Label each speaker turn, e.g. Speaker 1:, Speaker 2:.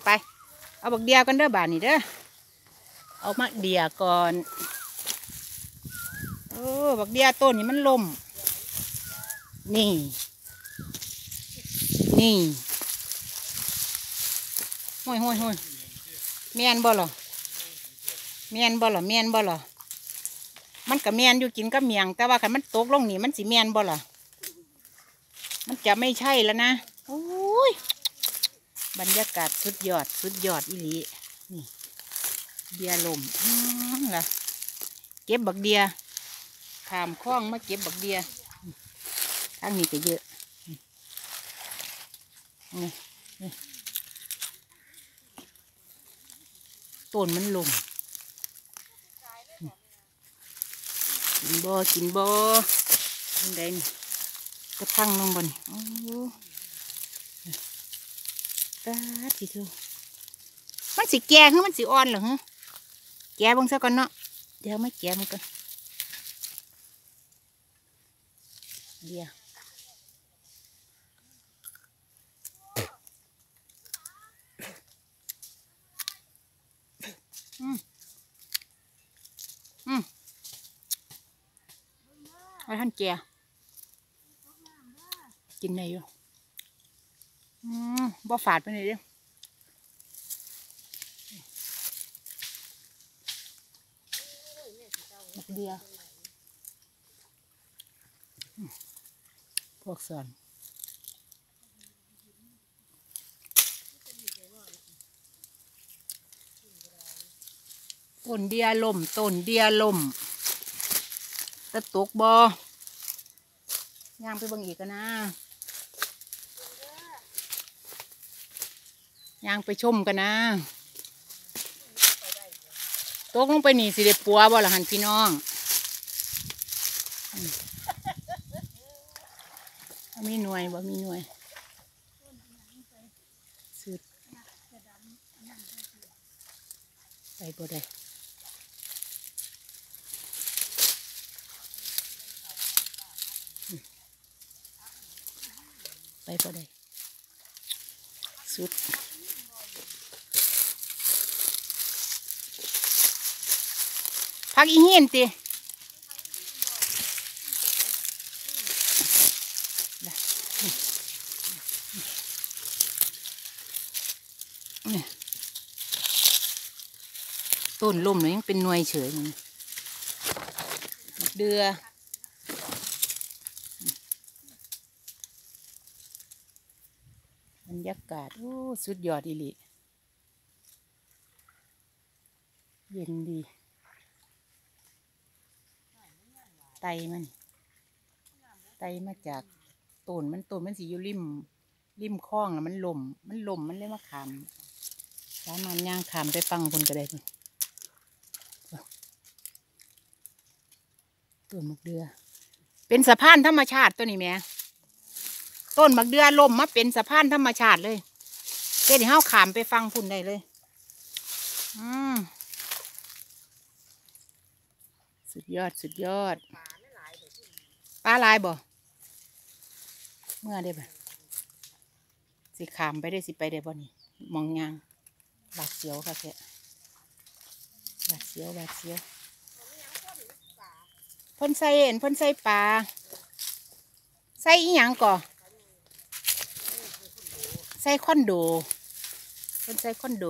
Speaker 1: ไปเอาบักเดียกันเด้อบานนี่เด้อเอามะเดียก่อนบักเดียต้นนี่มันล่มนี่ห้อยแมนบ่หรอมันกับแมนอยู่กินกับเมียงแต่ว่าคันมันตกลงนี่มันสิแมนบ่หรอมันจะไม่ใช่แล้วนะโอ้ยบรรยากาศสุดยอดอีหลีนี่เดียลมล่ะเก็บบักเดียขามคล้องมาเก็บบักเดียทางนี้ก็เยอะนี่ต้นมันลมกินบ่ยังไงนี่กระทั่งลงบนโอ้ตาทีเดียวมันสิแก่หรือมันสิอ่อนเหรอฮะแก่บางซะก่อนเนาะเดี๋ยวไม่แก่มันก่อนเดี๋ยวไอ้ท่านแก่กินไหนอยู่บ่ฝาดไปไหนเด้อบักเดียพวกส่วนต้นเดียลมตะตกบ่ย่างไปเบิ่งอีกกันนะย่างไปชมกันนะตกลงไปนี่สิเด็ดปัวบ่ล่ะหันพี่น้องมีหน่วยบ่มีหน่วยสุดไปบ่ได้ไปบ่ได้สุดพักอีเหี้ยนติต้นล่มเลยยังเป็นหน่วยเฉยเดือบรรยากาศสุดยอดอีหลีเย็นดีไตมาจากต้นมันสิอยู่ริมคลองแล้วมันล่มมันเลยมาขามสามารถย่างขามไปฟังคนก็ได้คนต้นมะเดือเป็นสะพานธรรมชาติตัวนี้แม่ต้นมะเดือล่มมาเป็นสะพานธรรมชาติเลยเดี๋ยวเราขามไปฟังพุ่นได้เลยสุดยอดปลาลายบ่เมื่อได้บ่สิขามไปได้สิไปได้บ่นี่มองยางบาดเสียวค่ะแกบาดเสียวพ่นใส่ปลาใส่อีหยังก่อใส่คอนโดพ่นใส่คอนโด